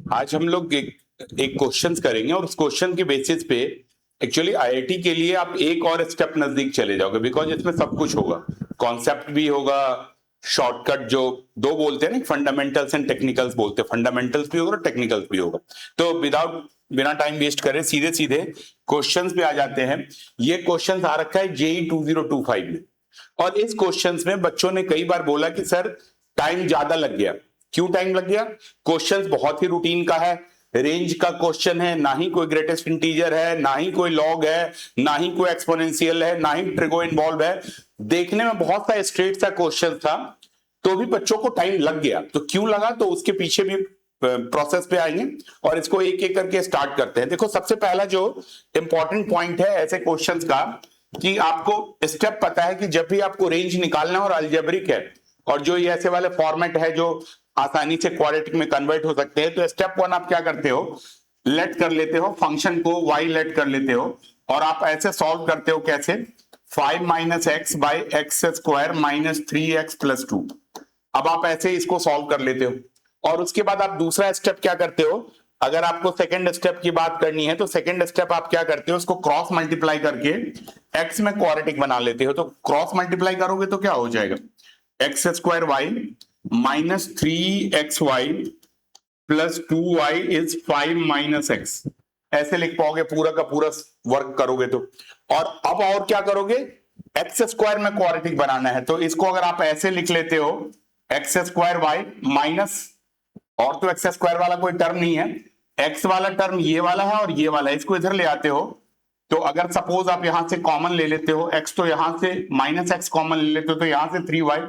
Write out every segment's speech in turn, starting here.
आज हम लोग एक क्वेश्चंस करेंगे और उस क्वेश्चन के बेसिस पे एक्चुअली आईआईटी के लिए आप एक और स्टेप नजदीक चले जाओगे, बिकॉज इसमें सब कुछ होगा। कॉन्सेप्ट भी होगा, शॉर्टकट जो दो बोलते हैं ना, फंडामेंटल्स एंड टेक्निकल्स बोलते हैं, फंडामेंटल्स भी होगा और टेक्निकल्स भी होगा। तो बिना टाइम वेस्ट करे सीधे सीधे क्वेश्चंस पे आ जाते हैं। ये क्वेश्चन आ रखा है जेई 2025 में, और इस क्वेश्चंस में बच्चों ने कई बार बोला कि सर टाइम ज्यादा लग गया। क्यों टाइम लग गया? क्वेश्चंस बहुत ही रूटीन का है, रेंज का क्वेश्चन है, ना ही कोई ग्रेटेस्ट इंटीजर है, ना ही कोई लॉग है, ना ही कोई एक्सपोनेंशियल है, ना ही ट्रिगो इन्वॉल्व है। देखने में बहुत सा स्ट्रेट सा क्वेश्चन था, तो भी बच्चों को टाइम लग गया। तो क्यों लगा, तो उसके पीछे भी प्रोसेस पे आएंगे और इसको एक एक करके स्टार्ट करते हैं। देखो, सबसे पहला जो इंपॉर्टेंट पॉइंट है ऐसे क्वेश्चंस का, कि आपको स्टेप पता है कि जब भी आपको रेंज निकालना और अलजेब्रिक है और जो ये ऐसे वाले फॉर्मेट है जो आसानी से क्वाड्रेटिक में कन्वर्ट हो सकते हैं, तो स्टेप वन आप क्या करते हो, लेट कर लेते हो फंक्शन को y लेट कर लेते हो, और आप ऐसे सॉल्व करते हो कैसे, 5 minus x by x square minus 3x plus 2। अब आप ऐसे इसको सॉल्व कर लेते हो, और उसके बाद आप दूसरा स्टेप क्या करते हो, अगर आपको सेकंड स्टेप की बात करनी है तो सेकंड स्टेप आप क्या करते हो, उसको क्रॉस मल्टीप्लाई करके x में क्वाड्रेटिक बना लेते हो। तो क्रॉस मल्टीप्लाई करोगे तो क्या हो जाएगा, x square y minus 3xy plus 2y is 5 minus x. ऐसे लिख पाओगे, पूरा का पूरा वर्क करोगे तो। और अब और क्या करोगे, एक्स स्क्वायर में क्वाड्रेटिक बनाना है, तो इसको अगर आप ऐसे लिख लेते हो, एक्स स्क्वायर वाई माइनस, और तो एक्स स्क्वायर वाला कोई टर्म नहीं है, एक्स वाला टर्म ये वाला है और ये वाला है, इसको इधर ले आते हो। तो अगर सपोज आप यहां से कॉमन ले लेते हो x, तो यहां से माइनस एक्स कॉमन ले लेते हो, तो यहां से 3y,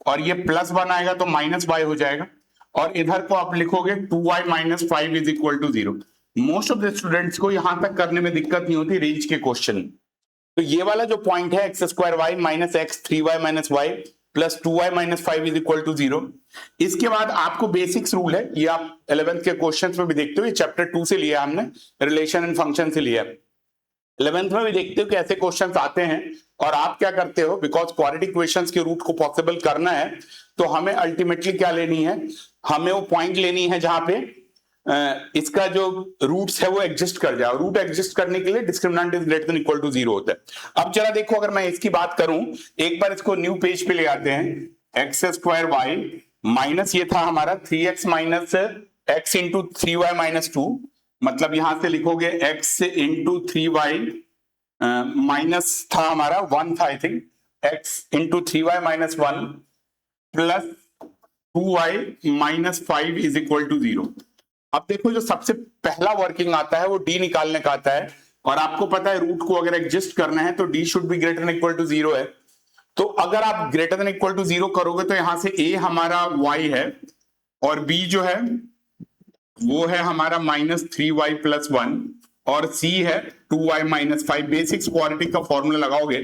और ये प्लस 1 आएगा तो माइनस y हो जाएगा, और इधर को आप लिखोगे 2y minus 5 is equal to 0। Most of the students को यहां तक करने में दिक्कत नहीं होती रेंज के क्वेश्चन। तो ये वाला जो पॉइंट है, x square y minus x 3y minus y plus 2y minus 5 is equal to 0। इसके बाद आपको बेसिक्स रूल है, ये आप 11th के क्वेश्चंस में भी देखते हो, ये चैप्टर 2 से लिया हमने, रिलेशन एंड फंक्शन से लिया। 11th में भी देखते हो कि ऐसे क्वेश्चंस आते हैं, और आप क्या करते हो, बिकॉज क्वाड्रेटिक इक्वेशंस के रूट को पॉसिबल करना है, तो हमें अल्टीमेटली क्या लेनी है, हमें वो पॉइंट लेनी है जहां पे इसका जो रूट्स है वो एग्जिस्ट कर जाए। रूट एग्जिस्ट करने के लिए discriminant is greater than equal to 0 होता है। अब जरा देखो, अगर मैं इसकी बात करूं, एक बार इसको न्यू पेज पे ले आते हैं, एक्स स्क्वायर वाई माइनस ये था हमारा 3x minus x into 3y minus 2, मतलब यहां से लिखोगे x इंटू 3y माइनस था हमारा 1 था I think, x into 3y minus 1 plus 2y minus 5 is equal to 0। अब देखो, जो सबसे पहला वर्किंग आता है वो d निकालने का आता है, और आपको पता है रूट को अगर एग्जिस्ट करना है तो d should be greater than equal to 0 है। तो अगर आप ग्रेटर देन इक्वल टू 0 करोगे तो यहां से a हमारा y है, और b जो है वो है हमारा माइनस 3y प्लस 1, और c है 2y माइनस 5। बेसिक्स क्वाड्रेटिक का फॉर्मूला लगाओगे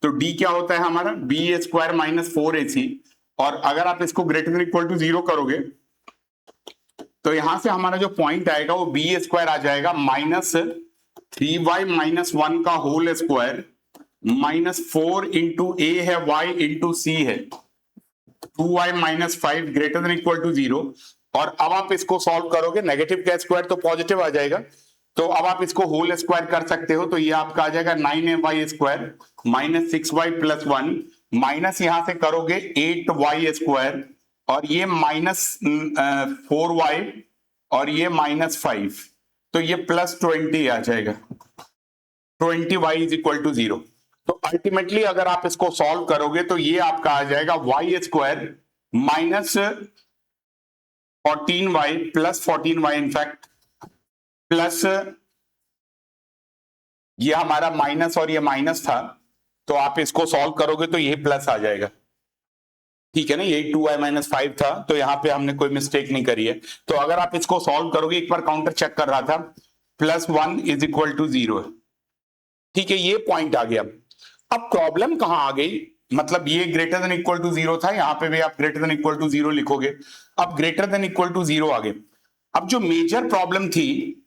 तो d क्या होता है हमारा, b स्क्वायर माइनस 4ac, और अगर आप इसको ग्रेटर देन इक्वल टू 0 करोगे तो यहां से हमारा जो पॉइंट आएगा वो बी स्क्वायर आ जाएगा माइनस 3y माइनस 1 का whole square minus 4 into a है y इंटू सी है 2y minus 5 greater than equal to 0। और अब आप इसको सॉल्व करोगे, नेगेटिव का स्क्वायर तो पॉजिटिव आ जाएगा, तो अब आप इसको होल स्क्वायर कर सकते हो, तो ये आपका आ जाएगा 9ay square minus 6y plus 1, minus यहां से करोगे 8y स्क्वायर, और ये माइनस 4y, और ये माइनस 5, तो ये प्लस 20 आ जाएगा, 20y इज इक्वल टू 0। तो अल्टीमेटली अगर आप इसको सॉल्व करोगे तो ये आपका आ जाएगा y square minus 14y plus 14y in fact, plus ये हमारा माइनस और ये माइनस था, तो आप इसको सॉल्व करोगे तो ये प्लस आ जाएगा, ठीक है ना। ये 2y माइनस 5 था, तो यहां पे हमने कोई मिस्टेक नहीं करी है। तो अगर आप इसको सॉल्व करोगे, एक बार काउंटर चेक कर रहा था, प्लस 1 इज इक्वल टू 0, ठीक है, ये पॉइंट आ गया। अब प्रॉब्लम कहां आ गई, मतलब ये ग्रेटर देन इक्वल टू 0 था, यहां पे भी आप ग्रेटर देन इक्वल टू 0 लिखोगे, अब ग्रेटर देन इक्वल टू 0 आ गए। अब जो मेजर प्रॉब्लम थी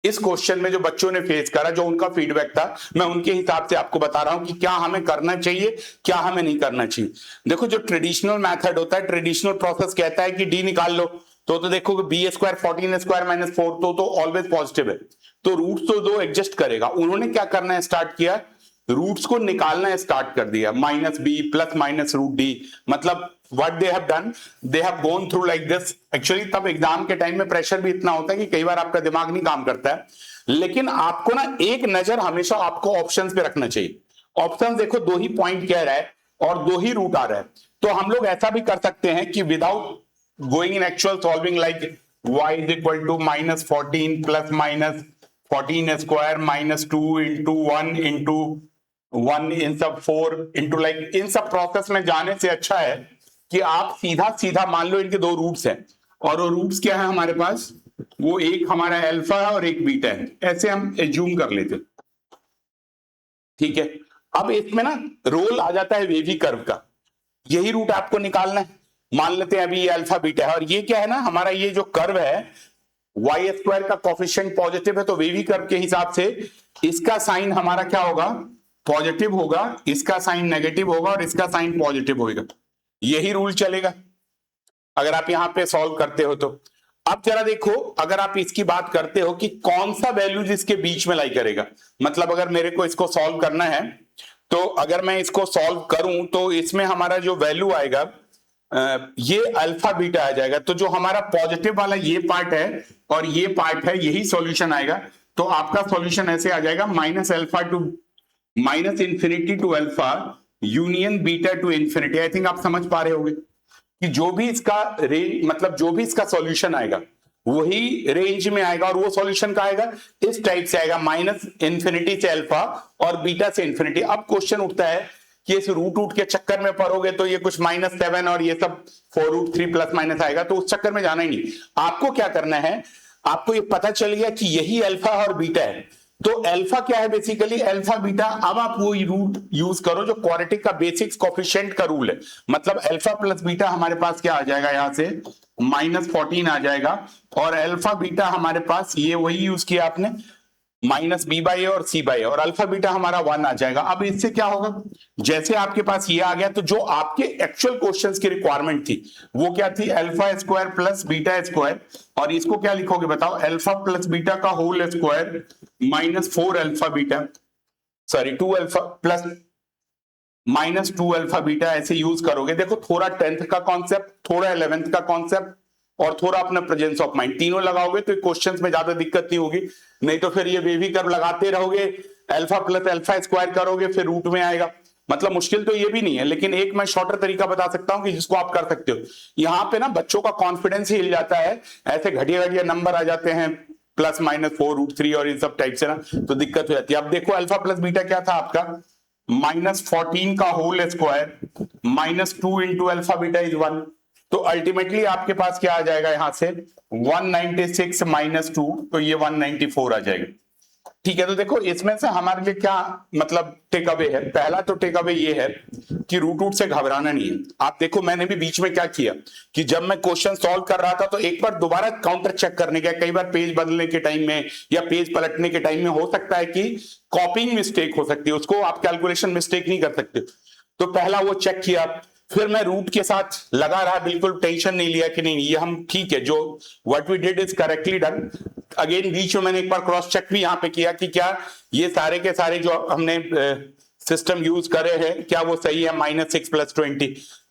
इस क्वेश्चन में जो बच्चों ने फेस करा, जो उनका फीडबैक था, मैं उनके हिसाब से आपको बता रहा हूं कि क्या हमें करना चाहिए, क्या हमें नहीं करना चाहिए। देखो, जो ट्रेडिशनल मेथड होता है, ट्रेडिशनल प्रोसेस कहता है कि डी निकाल लो, तो देखो बी स्क्वायर 14 स्क्वायर माइनस 4 तो ऑलवेज पॉजिटिव है, तो रूट्स तो दो एडजस्ट करेगा। उन्होंने क्या करना है स्टार्ट किया, रूट्स को निकालना स्टार्ट कर दिया, minus B plus minus root D. मतलब what they have done, they have gone through like this. Actually तब एग्जाम के टाइम में प्रेशर भी इतना होता है कि कई बार आपका दिमाग नहीं काम करता है, लेकिन आपको ना एक नजर हमेशा आपको ऑप्शंस पे रखना चाहिए। ऑप्शन देखो दो ही पॉइंट कह रहा है और दो ही रूट आ रहा है, तो हम लोग ऐसा भी कर सकते हैं कि without going in actual solving, like y is equal to minus 14 plus minus 14 square minus 2 into 1 into 1 इन सब 4 इंटू, लाइक इन सब प्रोसेस में जाने से अच्छा है कि आप सीधा सीधा मान लो इनके दो रूट्स हैं, और वो रूट्स क्या है हमारे पास, वो एक हमारा अल्फा है और एक बीटा है, ऐसे हम एज्यूम कर लेते। ठीक है, अब इसमें ना रोल आ जाता है वेवी कर्व का, यही रूट आपको निकालना है। मान लेते हैं अभी ये अल्फा बीटा है और ये क्या है ना, हमारा ये जो कर्व है वाई स्क्वायर का कोफिशिएंट पॉजिटिव है, तो वेवी कर्व के हिसाब से इसका साइन हमारा क्या होगा, पॉजिटिव होगा, इसका साइन नेगेटिव होगा और इसका साइन पॉजिटिव होगा। यही रूल चलेगा अगर आप यहां पे सॉल्व करते हो तो। अब जरा देखो, अगर आप इसकी बात करते हो कि कौन सा वैल्यूज इसके बीच में लाई करेगा, मतलब अगर मेरे को इसको सॉल्व करना है तो अगर मैं इसको सॉल्व करूं तो इसमें हमारा जो वैल्यू आएगा ये अल्फा बीटा आ जाएगा। तो जो हमारा पॉजिटिव वाला ये पार्ट है और ये पार्ट है, यही सॉल्यूशन आएगा। तो आपका सॉल्यूशन ऐसे आ जाएगा, minus alpha to minus infinity to alpha union beta to infinity. I think आप समझ पा रहे होंगे कि जो भी इसका रेंज, मतलब जो भी इसका सॉल्यूशन आएगा वही रेंज में आएगा, और वो सॉल्यूशन का आएगा इस टाइप से आएगा, माइनस इंफिनिटी से अल्फा और बीटा से इंफिनिटी। अब क्वेश्चन उठता है कि इस रूट के चक्कर में पढ़ोगे तो ये कुछ -7 और ये सब 4√3 प्लस माइनस आएगा, तो उस चक्कर में जाना ही नहीं। आपको क्या करना है, आपको ये पता चल गया कि यही अल्फा और बीटा है, तो अल्फा क्या है, बेसिकली अल्फा बीटा। अब आप वो रूट यूज करो जो क्वाड्रेटिक का बेसिक्स कोफिशिएंट का रूल है, मतलब अल्फा प्लस बीटा हमारे पास क्या आ जाएगा, यहां से -14 आ जाएगा, और अल्फा बीटा हमारे पास ये वही यूज किया आपने, माइनस b/a और c/a, और अल्फा बीटा हमारा 1 आ जाएगा। अब इससे क्या होगा, जैसे आपके पास ये आ गया, तो जो आपके एक्चुअल क्वेश्चंस की रिक्वायरमेंट थी वो क्या थी, alpha square plus beta square, और इसको क्या लिखोगे बताओ, अल्फा प्लस बीटा का whole square minus 4 alpha beta, sorry 2 alpha plus minus 2 alpha beta, ऐसे यूज करोगे। देखो थोड़ा 10th का कॉन्सेप्ट, थोड़ा 11th का कॉन्सेप्ट और थोड़ा अपना प्रेजेंस ऑफ माइंड, तीनों लगाओगे तो क्वेश्चंस में ज्यादा दिक्कत नहीं होगी। नहीं तो फिर ये वेवी कर्व लगाते रहोगे, अल्फा प्लस अल्फा स्क्वायर करोगे, फिर रूट में आएगा। मतलब मुश्किल तो ये भी नहीं है, लेकिन एक मैं शॉर्टर तरीका बता सकता हूं कि जिसको आप कर सकते हो। यहां पे ना बच्चों का कॉन्फिडेंस ही हिल जाता है, ऐसे घटिया घटिया नंबर आ जाते हैं +-4√3 और इन सब टाइप से ना, तो दिक्कत हो जाती है। अब देखो अल्फा प्लस बीटा क्या था आपका, -14 का whole square -2 into alpha beta is 1, तो अल्टीमेटली आपके पास क्या आ जाएगा, यहां से 196 -2, तो ये 194 आ जाएगा। ठीक है, तो देखो इसमें से हमारे लिए क्या मतलब टेक अवे है, पहला तो टेक अवे ये है कि रूट से घबराना नहीं है। आप देखो मैंने भी बीच में क्या किया कि जब मैं क्वेश्चन सॉल्व कर रहा था तो एक बार दोबारा काउंटर चेक करने गया, कई बार पेज बदलने के टाइम में या पेज पलटने के टाइम में हो सकता है कि कॉपिंग मिस्टेक हो सकती है, उसको आप कैलकुलेशन मिस्टेक नहीं कर सकते। तो पहला वो चेक किया, फिर मैं रूट के साथ लगा रहा, बिल्कुल टेंशन नहीं लिया कि नहीं ये हम ठीक है, जो what we did is correctly done. Again बीच में मैंने एक बार क्रॉस चेक भी यहां पे किया कि क्या ये सारे के सारे जो हमने सिस्टम यूज करे हैं क्या वो सही है, -6 + 20।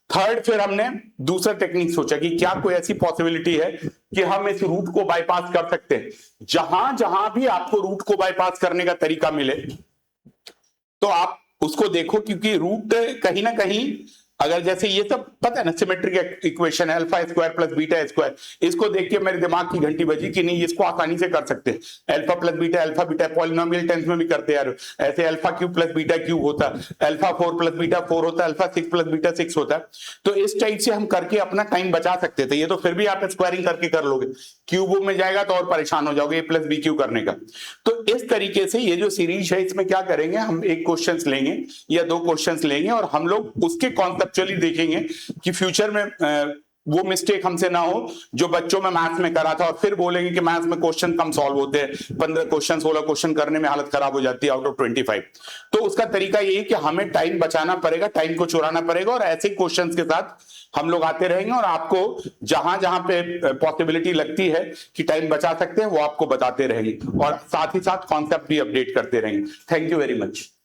थर्ड, फिर हमने दूसरा टेक्निक सोचा कि क्या कोई ऐसी पॉसिबिलिटी है कि हम इस रूट को बाईपास कर सकते हैं। जहां जहां भी आपको रूट को बाईपास करने का तरीका मिले तो आप उसको देखो, क्योंकि रूट कहीं ना कहीं, अगर जैसे ये सब पता है ना सिमेट्रिक इक्वेशन है, alpha square plus beta square, इसको देख के मेरे दिमाग की घंटी बजी कि नहीं इसको आसानी से कर सकते हैं। अल्फा बीटा पॉलिनोमियल टेंस में भी करते यार, ऐसे alpha cube plus beta cube होता, अल्फा 4 + बीटा 4 होता, अल्फा 6 + बीटा 6 होता। तो इस टाइप से हम करके अपना टाइम बचा सकते थे। ये तो फिर भी आप स्क्वायरिंग करके कर लोगे, क्यूब में जाएगा तो और परेशान हो जाओगे a + b³ करने का। तो इस तरीके से ये जो सीरीज है इसमें क्या करेंगे, हम एक क्वेश्चन लेंगे या दो क्वेश्चन लेंगे और हम लोग उसके कॉन्सेप्चुअली देखेंगे कि फ्यूचर में वो मिस्टेक हमसे ना हो जो बच्चों में मैथ्स में करा था, और फिर बोलेंगे कि मैथ्स में क्वेश्चन कम सॉल्व होते हैं, 15 क्वेश्चन 16 क्वेश्चन करने में हालत खराब हो जाती है आउट ऑफ 25। तो उसका तरीका ये है कि हमें टाइम बचाना पड़ेगा, टाइम को चुराना पड़ेगा और ऐसे क्वेश्चंस के साथ हम लोग आते रहेंगे और आपको जहां जहां पे पॉसिबिलिटी लगती है कि टाइम बचा सकते हैं वो आपको बताते रहेंगे और साथ ही साथ कॉन्सेप्ट भी अपडेट करते रहेंगे। Thank you very much.